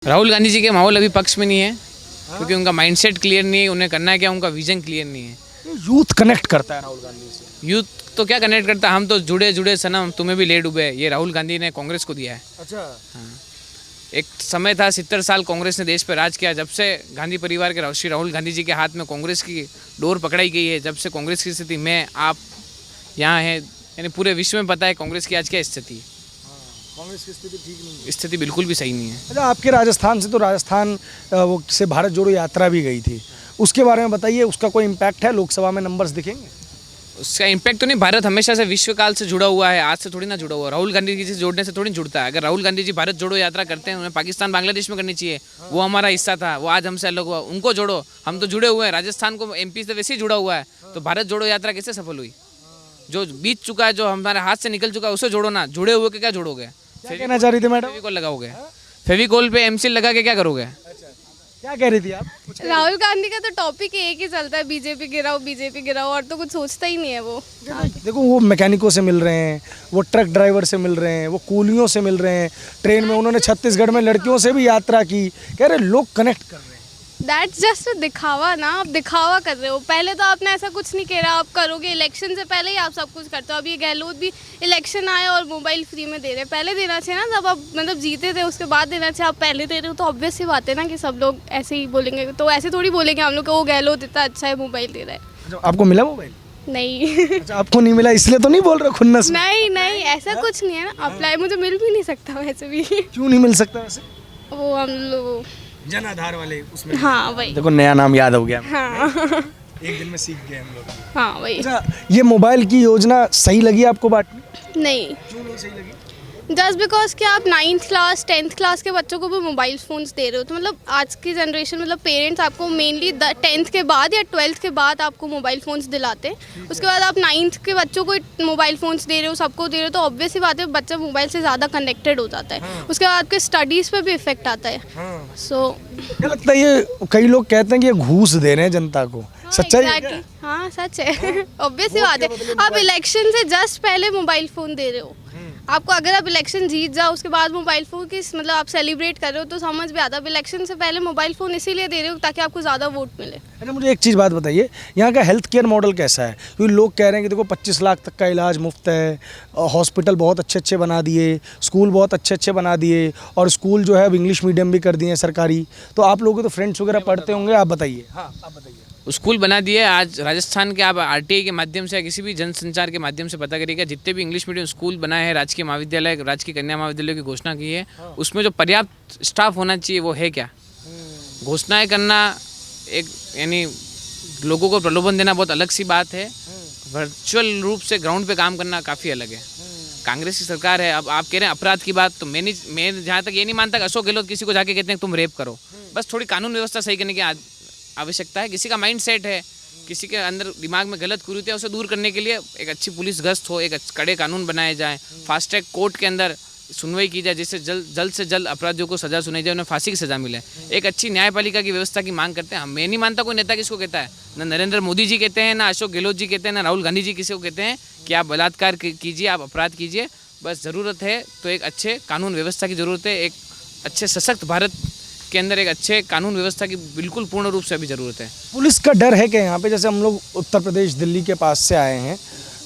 राहुल गांधी जी के माहौल अभी पक्ष में नहीं है क्योंकि उनका माइंडसेट क्लियर नहीं है, उन्हें करना है क्या, उनका विजन क्लियर नहीं है। यूथ कनेक्ट करता है राहुल गांधी से। यूथ तो क्या कनेक्ट करता है, हम तो जुड़े जुड़े सनम, तुम्हें भी ले डूबे, ये राहुल गांधी ने कांग्रेस को दिया है। अच्छा। एक समय था 70 साल कांग्रेस ने देश पर राज किया, जब से गांधी परिवार के श्री राहुल गांधी जी के हाथ में कांग्रेस की डोर पकड़ाई गई है, जब से कांग्रेस की स्थिति में आप यहाँ हैं, यानी पूरे विश्व में पता है कांग्रेस की आज क्या स्थिति है। कांग्रेस की स्थिति ठीक नहीं है। स्थिति बिल्कुल भी सही नहीं है। अच्छा, आपके राजस्थान से तो राजस्थान वो से भारत जोड़ो यात्रा भी गई थी, उसके बारे में बताइए, उसका कोई इम्पैक्ट है? लोकसभा में नंबर्स दिखेंगे? उसका इम्पैक्ट तो नहीं, भारत हमेशा से विश्व काल से जुड़ा हुआ है, आज से थोड़ी ना जुड़ा हुआ। राहुल गांधी जी से जोड़ने से थोड़ी जुड़ता है। अगर राहुल गांधी जी भारत जोड़ो यात्रा करते हैं, उन्हें पाकिस्तान बांग्लादेश में करनी चाहिए, वो हमारा हिस्सा था, वो आज हमसे अलग हुआ, उनको जोड़ो। हम तो जुड़े हुए हैं, राजस्थान को एमपी से वैसे ही जुड़ा हुआ है, तो भारत जोड़ो यात्रा कैसे सफल हुई? जो बीत चुका है, जो हमारे हाथ से निकल चुका है, उसे जोड़ो ना। जुड़े हुए के क्या जोड़ोगे? क्या कहना चाह रही थी मैडम? फेविकोल लगाओगे? फेविकोल पे एमसील लगा के क्या करोगे? क्या कह रही थी आप? राहुल गांधी का तो टॉपिक एक ही चलता है, बीजेपी गिराओ, और तो कुछ सोचता ही नहीं है वो। देखो, वो मैकेनिकों से मिल रहे हैं, वो ट्रक ड्राइवर से मिल रहे हैं, वो कूलियों से मिल रहे हैं, ट्रेन में उन्होंने छत्तीसगढ़ में लड़कियों से भी यात्रा की। कह रहे लोग कनेक्ट कर रहे हैं। दैट्स जस्ट दिखावा ना, आप दिखावा कर रहे हो। पहले तो आपने ऐसा कुछ नहीं कह रहा, आप करोगे। इलेक्शन से पहले ही आप सब कुछ करते हो। अब ये गहलोत भी इलेक्शन आया और मोबाइल फ्री में दे रहे हैं। पहले देना चाहिए ना, जब आप मतलब जीते थे उसके बाद देना चाहिए। आप पहले दे रहे हो तो ऑब्वियस सी बात है ना कि सब लोग ऐसे ही बोलेंगे। तो ऐसे थोड़ी बोलेंगे हम लोग को, वो गहलोत इतना अच्छा है, मोबाइल दे रहा है। अच्छा, आपको मिला मोबाइल? नहीं। अच्छा, आपको नहीं मिला इसलिए तो नहीं बोल रहे खुन्नस में? नहीं ऐसा कुछ नहीं है ना। अप्लाई मुझे मिल भी नहीं सकता वैसे भी। क्यों नहीं मिल सकता वैसे? वो हम लोग जन आधार वाले उसमें। हाँ वही। देखो, नया नाम याद हो गया। हाँ। एक दिन में सीख गए हम लोग। हाँ वही। अच्छा, ये मोबाइल की योजना सही लगी आपको बांटनी? नहीं, क्यों नहीं सही लगी? जस्ट बिकॉज कि आप 9th क्लास 10th क्लास के बच्चों को भी मोबाइल फ़ोन्स दे रहे हो, तो मतलब आज की जनरेशन मतलब पेरेंट्स आपको मेनली 10th के बाद या 12th के बाद आपको मोबाइल फ़ोन्स दिलाते हैं। उसके बाद आप 9th के बच्चों को मोबाइल फ़ोन्स दे रहे हो, सबको दे रहे हो, तो ऑब्वियस ही बात है बच्चा मोबाइल से ज़्यादा कनेक्टेड हो जाता है। उसके बाद आपके स्टडीज़ पे भी इफेक्ट आता है। सो क्या लगता है, ये कई लोग कहते हैं कि ये घूस दे रहे हैं जनता को, सच्चाई है क्या? हाँ सच है। ऑब्वियस ही बात है। आप इलेक्शन से जस्ट पहले मोबाइल फ़ोन दे रहे हो। आपको अगर आप इलेक्शन जीत जाओ उसके बाद मोबाइल फ़ोन की मतलब आप सेलिब्रेट कर रहे हो तो समझ भी आता है। आप इलेक्शन से पहले मोबाइल फ़ोन इसीलिए दे रहे हो ताकि आपको ज़्यादा वोट मिले। अच्छा, मुझे एक चीज़ बात बताइए, यहाँ का हेल्थ केयर मॉडल कैसा है? क्योंकि लोग कह रहे हैं कि देखो 25 लाख तक का इलाज मुफ्त है, हॉस्पिटल बहुत अच्छे अच्छे बना दिए, स्कूल बहुत अच्छे अच्छे बना दिए, और स्कूल जो है अब इंग्लिश मीडियम भी कर दिए हैं सरकारी। तो आप लोगों के तो फ्रेंड्स वगैरह पढ़ते होंगे, आप बताइए। हाँ, आप बताइए। स्कूल बना दिए। आज राजस्थान के आप आरटीआई के माध्यम से या किसी भी जनसंचार के माध्यम से पता करिएगा, जितने भी इंग्लिश मीडियम स्कूल बनाए हैं, राजकीय महाविद्यालय, राजकीय कन्या महाविद्यालय की घोषणा की है, उसमें जो पर्याप्त स्टाफ होना चाहिए वो है क्या? घोषणाएं करना एक यानी लोगों को प्रलोभन देना बहुत अलग सी बात है, वर्चुअल रूप से ग्राउंड पे काम करना काफ़ी अलग है। कांग्रेस की सरकार है। अब आप कह रहे हैं अपराध की बात, तो मैं जहाँ तक ये नहीं मानता कि अशोक गहलोत किसी को जाके कहते हैं तुम रेप करो। बस थोड़ी कानून व्यवस्था सही करने की आवश्यकता है। किसी का माइंड सेट है, किसी के अंदर दिमाग में गलत कुरीतियां, उसे दूर करने के लिए एक अच्छी पुलिस गश्त हो, एक कड़े कानून बनाए जाएं, फास्ट ट्रैक कोर्ट के अंदर सुनवाई की जाए, जिससे जल्द से जल्द अपराधियों को सजा सुनाई जाए, उन्हें फांसी की सजा मिले। एक अच्छी न्यायपालिका की व्यवस्था की मांग करते हैं। मैं नहीं मानता कोई नेता किसको कहता है, ना नरेंद्र मोदी जी कहते हैं, ना अशोक गहलोत जी कहते हैं, ना राहुल गांधी जी किसी को कहते हैं कि आप बलात्कार कीजिए, आप अपराध कीजिए। बस ज़रूरत है तो एक अच्छे कानून व्यवस्था की ज़रूरत है। एक अच्छे सशक्त भारत के अंदर एक अच्छे कानून व्यवस्था की बिल्कुल पूर्ण रूप से अभी ज़रूरत है। पुलिस का डर है क्या यहाँ पे? जैसे हम लोग उत्तर प्रदेश दिल्ली के पास से आए हैं,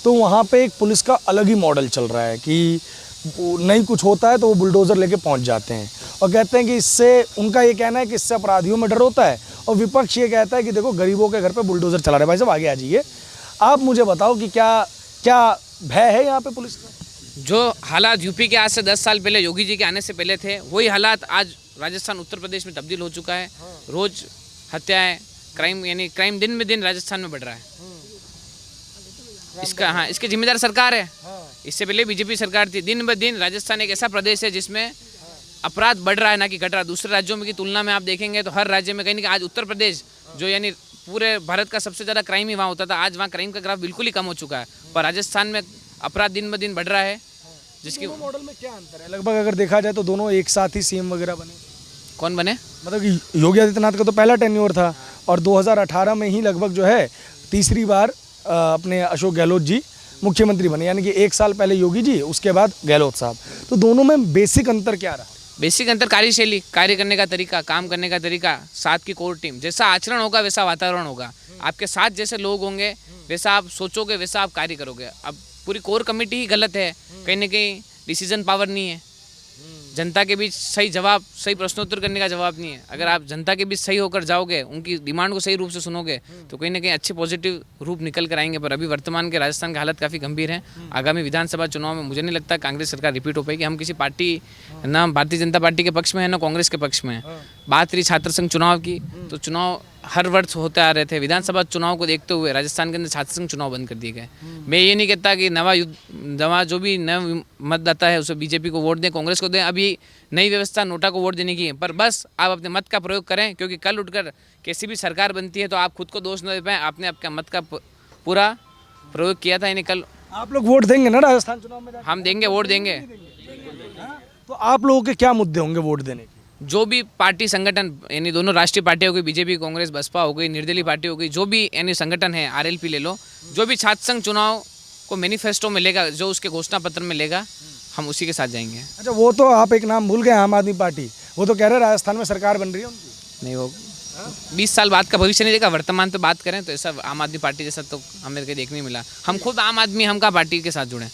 तो वहाँ पे एक पुलिस का अलग ही मॉडल चल रहा है कि नहीं कुछ होता है तो वो बुलडोज़र लेके पहुँच जाते हैं, और कहते हैं कि इससे, उनका ये कहना है कि इससे अपराधियों में डर होता है, और विपक्ष ये कहता है कि देखो गरीबों के घर पे बुलडोज़र चला रहे हैं। भाई साहब आगे आ जाइए, आप मुझे बताओ कि क्या क्या भय है यहाँ पे पुलिस का? जो हालात यूपी के आज से 10 साल पहले योगी जी के आने से पहले थे, वही हालात आज राजस्थान उत्तर प्रदेश में तब्दील हो चुका है। रोज हत्याएं, क्राइम यानी क्राइम दिन में दिन राजस्थान में बढ़ रहा है। इसके जिम्मेदार सरकार है। इससे पहले बीजेपी सरकार थी। दिन ब दिन राजस्थान एक ऐसा प्रदेश है जिसमें अपराध बढ़ रहा है, ना कि घट रहा। दूसरे राज्यों में की तुलना में आप देखेंगे तो हर राज्य में कहीं ना कहीं, आज उत्तर प्रदेश जो यानी पूरे भारत का सबसे ज़्यादा क्राइम ही वहाँ होता था, आज वहाँ क्राइम का ग्राफ बिल्कुल ही कम हो चुका है। पर राजस्थान में अपराध दिन ब दिन बढ़ रहा है। जिसकी मॉडल में क्या अंतर है? लगभग अगर देखा जाए तो दोनों एक साथ ही सीएम वगैरह बने। कौन बने? मतलब कि योगी आदित्यनाथ का तो पहला टेन्योर था, और 2018 में ही लगभग जो है तीसरी बार अपने अशोक गहलोत जी मुख्यमंत्री बने, यानी कि 1 साल पहले योगी जी, उसके बाद गहलोत साहब। तो दोनों में बेसिक अंतर क्या रहा? बेसिक अंतर कार्यशैली, कार्य करने का तरीका, काम करने का तरीका, साथ की कोर टीम, जैसा आचरण होगा वैसा वातावरण होगा, आपके साथ जैसे लोग होंगे वैसा आप सोचोगे, वैसा आप कार्य करोगे। अब पूरी कोर कमेटी ही गलत है, कहीं ना कहीं डिसीजन पावर नहीं है, जनता के बीच सही जवाब, सही प्रश्नोत्तर करने का जवाब नहीं है। अगर आप जनता के बीच सही होकर जाओगे, उनकी डिमांड को सही रूप से सुनोगे, तो कहीं ना कहीं अच्छे पॉजिटिव रूप निकल कर आएंगे। पर अभी वर्तमान के राजस्थान की हालत काफ़ी गंभीर है। आगामी विधानसभा चुनाव में मुझे नहीं लगता कांग्रेस सरकार रिपीट हो पाएगी। हम किसी पार्टी, ना भारतीय जनता पार्टी के पक्ष में है, ना कांग्रेस के पक्ष में है। बात रही छात्र संघ चुनाव की, तो चुनाव हर वर्ष होते आ रहे थे। विधानसभा चुनाव को देखते हुए राजस्थान के अंदर छात्र संघ चुनाव बंद कर दिए गए। मैं ये नहीं कहता कि नवा जो भी नव मतदाता है उसे बीजेपी को वोट दें, कांग्रेस को दें। अभी नई व्यवस्था नोटा को वोट देने की है, पर बस आप अपने मत का प्रयोग करें, क्योंकि कल उठकर कैसी भी सरकार बनती है तो आप खुद को दोष न दे पाएँ। आपने आपका मत का पूरा प्रयोग किया था, यानी कल आप लोग वोट देंगे ना राजस्थान चुनाव में जाके? हम देंगे, वोट देंगे। तो आप लोगों के क्या मुद्दे होंगे वोट देने के? जो भी पार्टी संगठन, यानी दोनों राष्ट्रीय पार्टियां हो गई, बीजेपी, कांग्रेस, बसपा हो गई, निर्दलीय पार्टी हो गई, जो भी यानी संगठन है, आरएलपी ले लो, जो भी छात्र संघ चुनाव को मैनिफेस्टो में लेगा, जो उसके घोषणा पत्र में लेगा, हम उसी के साथ जाएंगे। अच्छा, वो तो आप एक नाम भूल गए, आम आदमी पार्टी। वो तो कह रहे हैं राजस्थान में सरकार बन रही है उनकी। नहीं, वो 20 साल बाद का भविष्य नहीं देखा, वर्तमान पे बात करें तो ऐसा आम आदमी पार्टी जैसा तो हमें कहीं देखने नहीं मिला। हम खुद आम आदमी, हम का पार्टी के साथ जुड़े।